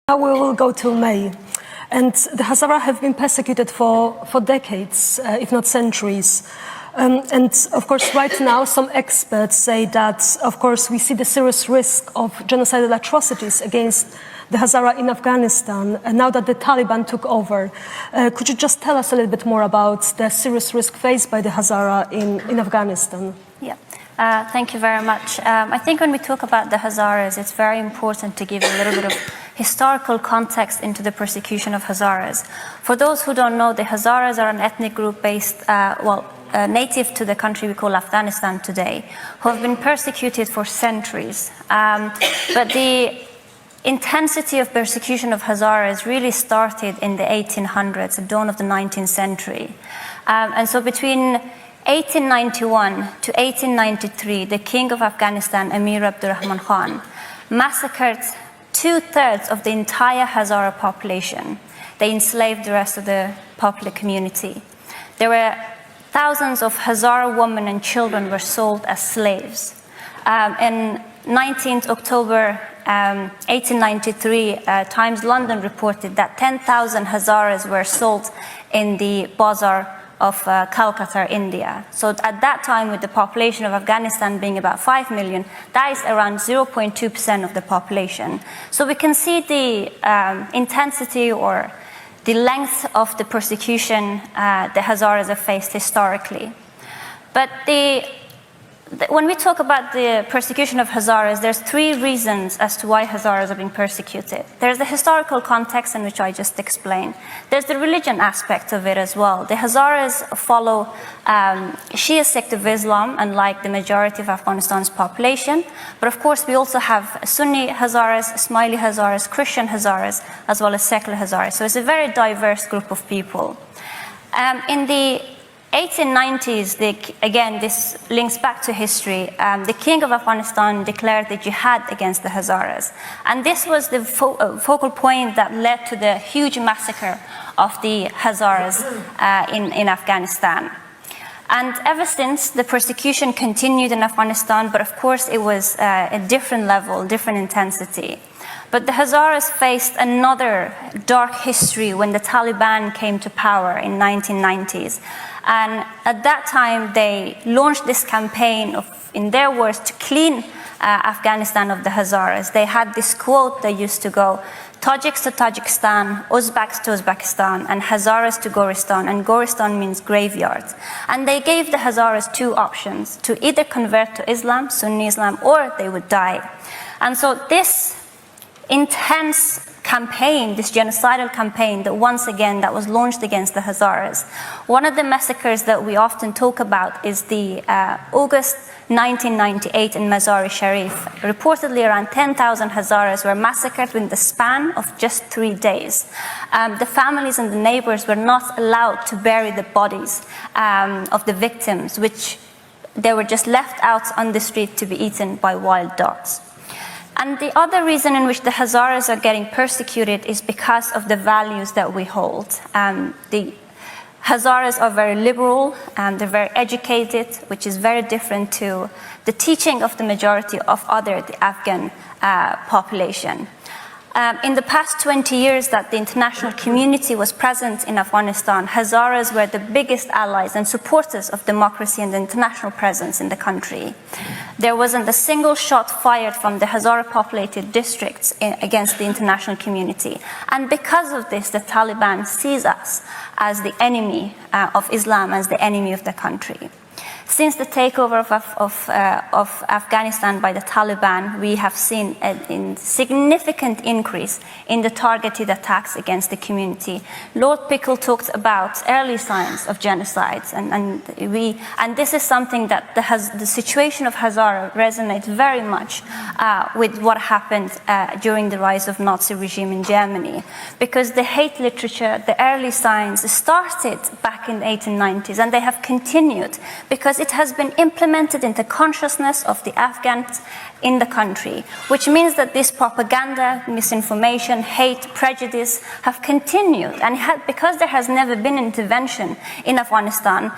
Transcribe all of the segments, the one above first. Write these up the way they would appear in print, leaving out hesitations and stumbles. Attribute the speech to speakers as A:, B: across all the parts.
A: Now we will go to May. And the Hazara have been persecuted for decades, if not centuries. And of course, right now, some experts say that, of course, we see the serious risk of genocidal atrocities against the Hazara in Afghanistan, now that the Taliban took over. Could you just tell us a little bit more about the serious risk faced by the Hazara in Afghanistan?
B: Yeah. Thank you very much. I think when we talk about the Hazaras, it's very important to give a little bit of historical context into the persecution of Hazaras. For those who don't know, the Hazaras are an ethnic group based, native to the country we call Afghanistan today, who have been persecuted for centuries. But the intensity of persecution of Hazaras really started in the 1800s, the dawn of the 19th century. And so between 1891 to 1893, the king of Afghanistan, Amir Abdurrahman Khan, massacred 2/3 of the entire Hazara population. They enslaved the rest of the popular community. There were thousands of Hazara women and children were sold as slaves. In 19th October 1893, Times London reported that 10,000 Hazaras were sold in the bazaar of Calcutta, India. So at that time, with the population of Afghanistan being about 5 million, that is around 0.2% of the population. So we can see the intensity or the length of the persecution the Hazaras have faced historically. But when we talk about the persecution of Hazaras, there's 3 reasons as to why Hazaras are being persecuted. There's the historical context in which I just explained. There's the religion aspect of it as well. The Hazaras follow Shia sect of Islam, unlike the majority of Afghanistan's population. But of course, we also have Sunni Hazaras, Ismaili Hazaras, Christian Hazaras, as well as secular Hazaras. So it's a very diverse group of people. In the 1890s, again, this links back to history. The king of Afghanistan declared the jihad against the Hazaras. And this was the focal point that led to the huge massacre of the Hazaras in Afghanistan. And ever since, the persecution continued in Afghanistan, but of course it was a different level, different intensity. But the Hazaras faced another dark history when the Taliban came to power in 1990s. And at that time, they launched this campaign of, in their words, to clean Afghanistan of the Hazaras. They had this quote that used to go, Tajiks to Tajikistan, Uzbeks to Uzbekistan, and Hazaras to Goristan. And Goristan means graveyard. And they gave the Hazaras 2 options, to either convert to Islam, Sunni Islam, or they would die. And so this intense campaign, this genocidal campaign that that was launched against the Hazaras. One of the massacres that we often talk about is the August 1998 in Mazar-e-Sharif. Reportedly around 10,000 Hazaras were massacred within the span of just 3 days. The families and the neighbors were not allowed to bury the bodies of the victims, which they were just left out on the street to be eaten by wild dogs. And the other reason in which the Hazaras are getting persecuted is because of the values that we hold. The Hazaras are very liberal and they're very educated, which is very different to the teaching of the majority of the Afghan population. In the past 20 years that the international community was present in Afghanistan, Hazaras were the biggest allies and supporters of democracy and the international presence in the country. There wasn't a single shot fired from the Hazara-populated districts against the international community. And because of this, the Taliban sees us as the enemy of Islam, as the enemy of the country. Since the takeover of Afghanistan by the Taliban, we have seen a significant increase in the targeted attacks against the community. Lord Pickle talked about early signs of genocides, and this is something that the situation of Hazara resonates very much with what happened during the rise of Nazi regime in Germany, because the hate literature, the early signs started back in the 1890s, and they have continued because it has been implemented into consciousness of the Afghans in the country, which means that this propaganda, misinformation, hate, prejudice have continued. And because there has never been intervention in Afghanistan,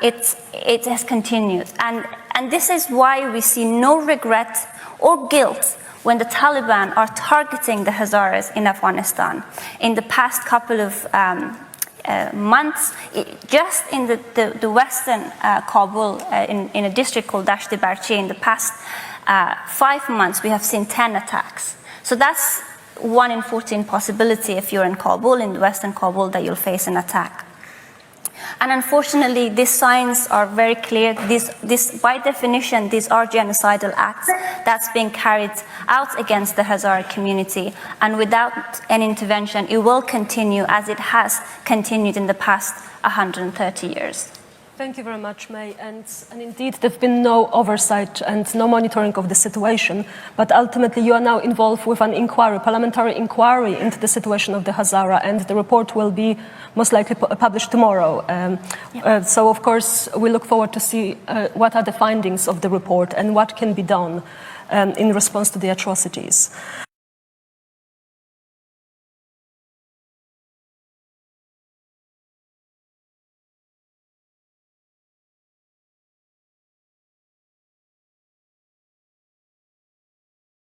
B: it has continued. And this is why we see no regret or guilt when the Taliban are targeting the Hazaras in Afghanistan. In the past couple of months, just in the western Kabul, in a district called Dashti Barchi, in the past 5 months, we have seen 10 attacks. So that's 1 in 14 possibility if you're in Kabul, in the western Kabul, that you'll face an attack. And unfortunately, these signs are very clear. By definition, these are genocidal acts that's being carried out against the Hazara community. And without any intervention, it will continue as it has continued in the past 130 years.
A: Thank you very much, May. And indeed, there have been no oversight and no monitoring of the situation. But ultimately, you are now involved with an inquiry, parliamentary inquiry into the situation of the Hazara, and the report will be most likely published tomorrow. So, of course, we look forward to see what are the findings of the report and what can be done in response to the atrocities.